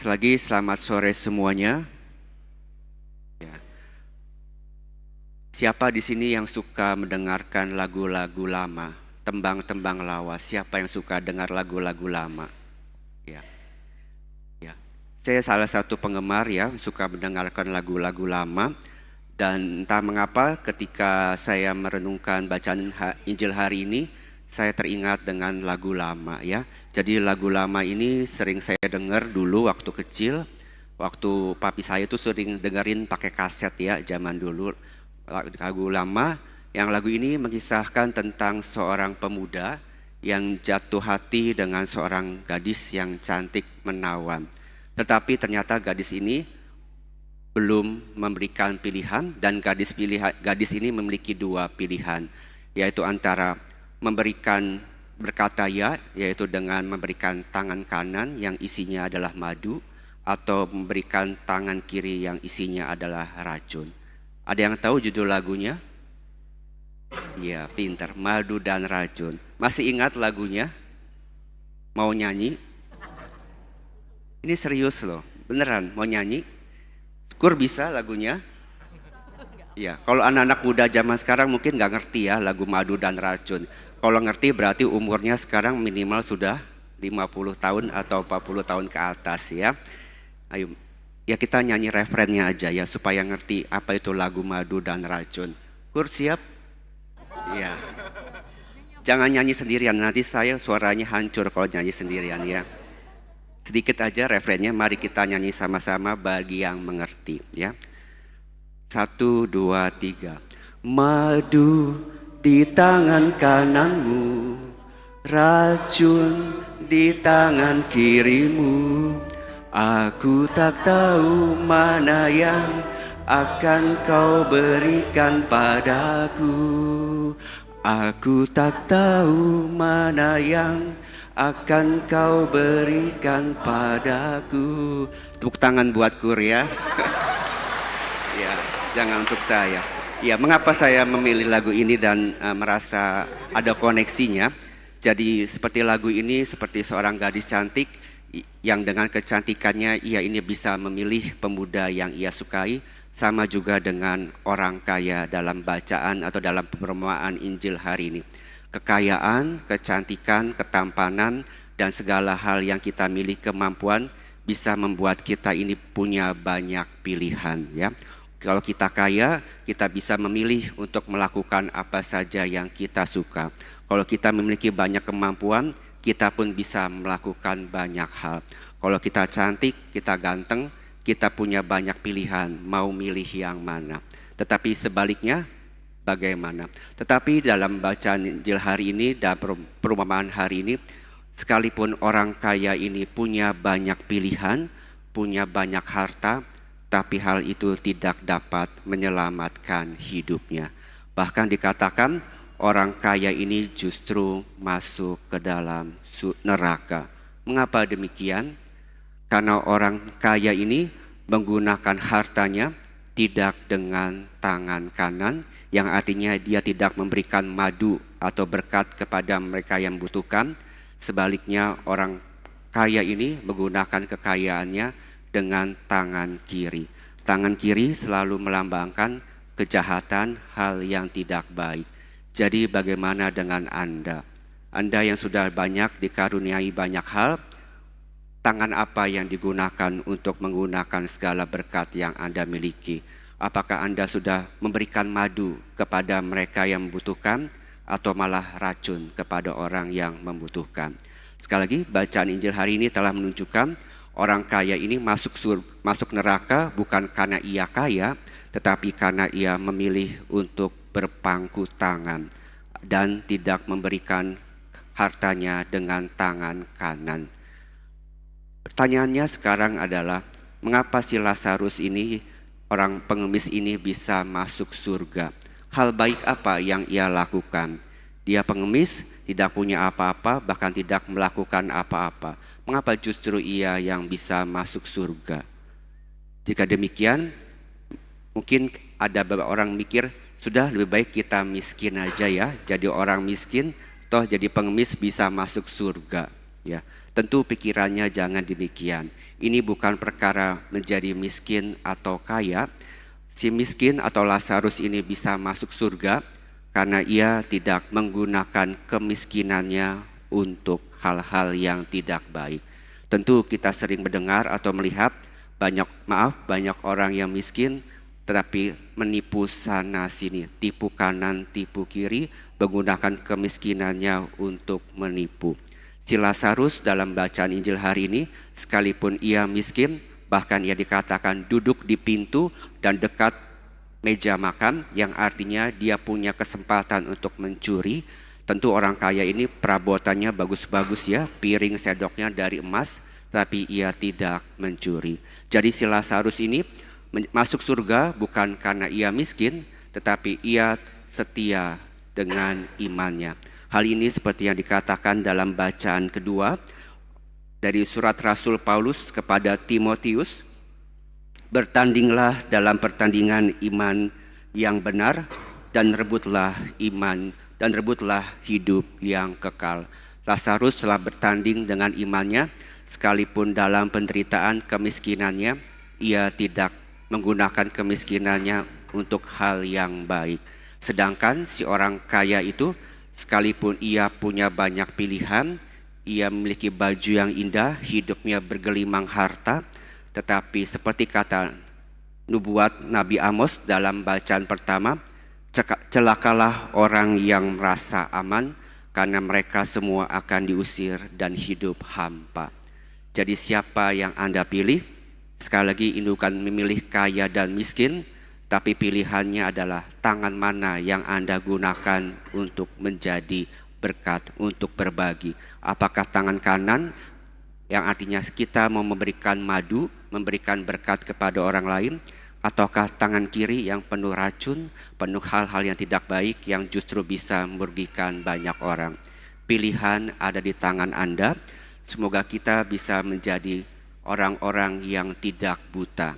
Selagi selamat sore semuanya. Ya. Siapa di sini yang suka mendengarkan lagu-lagu lama, tembang-tembang lawas? Siapa yang suka dengar lagu-lagu lama? Ya, ya. Saya salah satu penggemar ya, suka mendengarkan lagu-lagu lama. Dan entah mengapa ketika saya merenungkan bacaan Injil hari ini, saya teringat dengan lagu lama ya. Jadi lagu lama ini sering saya dengar dulu waktu kecil. Waktu papi saya itu sering dengerin pakai kaset ya zaman dulu. Lagu lama, yang lagu ini mengisahkan tentang seorang pemuda yang jatuh hati dengan seorang gadis yang cantik menawan. Tetapi ternyata gadis ini belum memberikan pilihan, dan gadis ini memiliki dua pilihan, yaitu antara memberikan berkata ya, yaitu dengan memberikan tangan kanan yang isinya adalah madu, atau memberikan tangan kiri yang isinya adalah racun. Ada yang tahu judul lagunya? Ya, pintar. Madu dan racun. Masih ingat lagunya? Mau nyanyi? Ini serius loh, beneran mau nyanyi? Kur bisa lagunya? Ya, kalau anak-anak muda zaman sekarang mungkin nggak ngerti ya lagu Madu dan Racun. Kalau ngerti berarti umurnya sekarang minimal sudah 50 tahun atau 40 tahun ke atas ya. Ayo, ya kita nyanyi referennya aja ya supaya ngerti apa itu lagu Madu dan Racun. Kur siap? Ya. Jangan nyanyi sendirian, nanti saya suaranya hancur kalau nyanyi sendirian ya. Sedikit aja referennya, mari kita nyanyi sama-sama bagi yang mengerti ya. 1, 2, 3. Madu di tangan kananmu, racun di tangan kirimu. Aku tak tahu mana yang akan kau berikan padaku. Aku tak tahu mana yang akan kau berikan padaku. Tepuk tangan buat Kur ya. Ya, jangan untuk saya. Ya, mengapa saya memilih lagu ini dan merasa ada koneksinya? Jadi seperti lagu ini seperti seorang gadis cantik yang dengan kecantikannya ia ini bisa memilih pemuda yang ia sukai, sama juga dengan orang kaya dalam bacaan atau dalam perumpamaan Injil hari ini. Kekayaan, kecantikan, ketampanan, dan segala hal yang kita miliki kemampuan bisa membuat kita ini punya banyak pilihan ya. Kalau kita kaya, kita bisa memilih untuk melakukan apa saja yang kita suka. Kalau kita memiliki banyak kemampuan, kita pun bisa melakukan banyak hal. Kalau kita cantik, kita ganteng, kita punya banyak pilihan, mau milih yang mana. Tetapi sebaliknya, bagaimana? Tetapi dalam bacaan Injil hari ini, dalam perumpamaan hari ini, sekalipun orang kaya ini punya banyak pilihan, punya banyak harta, tapi hal itu tidak dapat menyelamatkan hidupnya. Bahkan dikatakan orang kaya ini justru masuk ke dalam neraka. Mengapa demikian? Karena orang kaya ini menggunakan hartanya tidak dengan tangan kanan, yang artinya dia tidak memberikan madu atau berkat kepada mereka yang membutuhkan. Sebaliknya orang kaya ini menggunakan kekayaannya dengan tangan kiri. Tangan kiri selalu melambangkan kejahatan, hal yang tidak baik. Jadi bagaimana dengan Anda? Anda yang sudah banyak dikaruniai banyak hal, tangan apa yang digunakan untuk menggunakan segala berkat yang Anda miliki? Apakah Anda sudah memberikan madu kepada mereka yang membutuhkan, atau malah racun kepada orang yang membutuhkan? Sekali lagi, bacaan Injil hari ini telah menunjukkan orang kaya ini masuk neraka bukan karena ia kaya, tetapi karena ia memilih untuk berpangku tangan dan tidak memberikan hartanya dengan tangan kanan. Pertanyaannya sekarang adalah, mengapa si Lazarus ini, orang pengemis ini bisa masuk surga? Hal baik apa yang ia lakukan? Dia pengemis, tidak punya apa-apa, bahkan tidak melakukan apa-apa. Mengapa justru ia yang bisa masuk surga? Jika demikian, mungkin ada beberapa orang mikir, sudah lebih baik kita miskin aja ya, jadi orang miskin, toh jadi pengemis bisa masuk surga. Ya, Tentu pikirannya jangan demikian. Ini bukan perkara menjadi miskin atau kaya. Si miskin atau Lazarus ini bisa masuk surga karena ia tidak menggunakan kemiskinannya untuk hal-hal yang tidak baik. Tentu kita sering mendengar atau melihat banyak orang yang miskin tetapi menipu sana sini, tipu kanan, tipu kiri, menggunakan kemiskinannya untuk menipu. Si Lazarus dalam bacaan Injil hari ini, sekalipun ia miskin, bahkan ia dikatakan duduk di pintu dan dekat meja makan, yang artinya dia punya kesempatan untuk mencuri. Tentu orang kaya ini perabotannya bagus-bagus ya, piring sendoknya dari emas, tapi ia tidak mencuri. Jadi si Lazarus ini masuk surga bukan karena ia miskin, tetapi ia setia dengan imannya. Hal ini seperti yang dikatakan dalam bacaan kedua dari surat Rasul Paulus kepada Timotius, bertandinglah dalam pertandingan iman yang benar dan rebutlah hidup yang kekal. Lazarus telah bertanding dengan imannya, sekalipun dalam penderitaan kemiskinannya, ia tidak menggunakan kemiskinannya untuk hal yang baik. Sedangkan si orang kaya itu, sekalipun ia punya banyak pilihan, ia memiliki baju yang indah, hidupnya bergelimang harta, tetapi seperti kata nubuat Nabi Amos dalam bacaan pertama, celakalah orang yang merasa aman, karena mereka semua akan diusir dan hidup hampa. Jadi siapa yang Anda pilih? Sekali lagi, ini bukan memilih kaya dan miskin, tapi pilihannya adalah tangan mana yang Anda gunakan untuk menjadi berkat, untuk berbagi. Apakah tangan kanan yang artinya kita mau memberikan madu, memberikan berkat kepada orang lain, ataukah tangan kiri yang penuh racun, penuh hal-hal yang tidak baik yang justru bisa merugikan banyak orang. Pilihan ada di tangan Anda. Semoga kita bisa menjadi orang-orang yang tidak buta.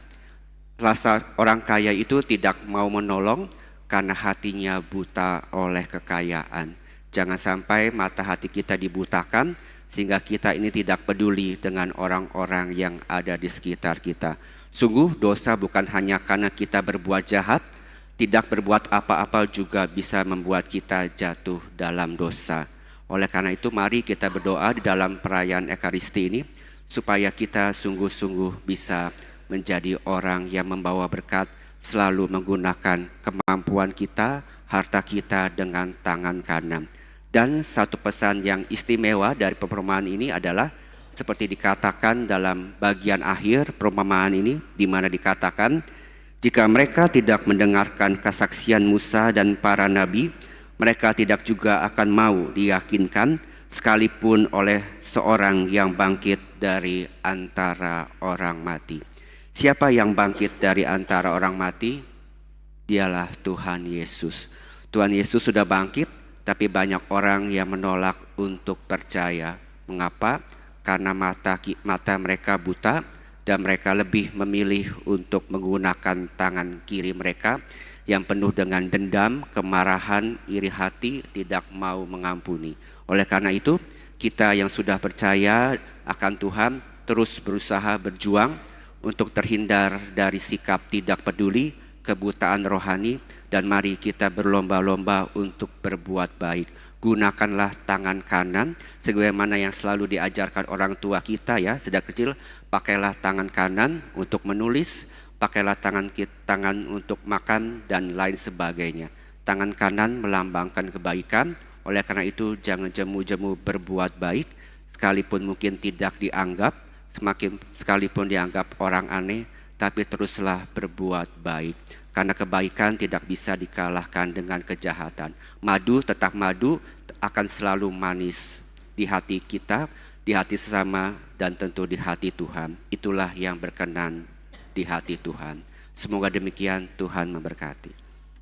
Orang kaya itu tidak mau menolong karena hatinya buta oleh kekayaan. Jangan sampai mata hati kita dibutakan sehingga kita ini tidak peduli dengan orang-orang yang ada di sekitar kita. Sungguh dosa bukan hanya karena kita berbuat jahat, tidak berbuat apa-apa juga bisa membuat kita jatuh dalam dosa. Oleh karena itu mari kita berdoa di dalam perayaan Ekaristi ini, supaya kita sungguh-sungguh bisa menjadi orang yang membawa berkat, selalu menggunakan kemampuan kita, harta kita dengan tangan kanan. Dan satu pesan yang istimewa dari perumpamaan ini adalah seperti dikatakan dalam bagian akhir perumpamaan ini, di mana dikatakan, jika mereka tidak mendengarkan kesaksian Musa dan para nabi, mereka tidak juga akan mau diyakinkan sekalipun oleh seorang yang bangkit dari antara orang mati. Siapa yang bangkit dari antara orang mati? Dialah Tuhan Yesus. Tuhan Yesus sudah bangkit, tapi banyak orang yang menolak untuk percaya. Mengapa? Karena mata mereka buta dan mereka lebih memilih untuk menggunakan tangan kiri mereka yang penuh dengan dendam, kemarahan, iri hati, tidak mau mengampuni. Oleh karena itu, kita yang sudah percaya akan Tuhan terus berusaha berjuang untuk terhindar dari sikap tidak peduli, kebutaan rohani, dan mari kita berlomba-lomba untuk berbuat baik. Gunakanlah tangan kanan sebagaimana yang selalu diajarkan orang tua kita ya, sejak kecil. Pakailah tangan kanan untuk menulis, pakailah tangan untuk makan dan lain sebagainya. Tangan kanan melambangkan kebaikan. Oleh karena itu jangan jemu-jemu berbuat baik, sekalipun mungkin tidak dianggap, sekalipun dianggap orang aneh, tapi teruslah berbuat baik. Karena kebaikan tidak bisa dikalahkan dengan kejahatan. Madu tetap madu, akan selalu manis di hati kita, di hati sesama, dan tentu di hati Tuhan. Itulah yang berkenan di hati Tuhan. Semoga demikian, Tuhan memberkati.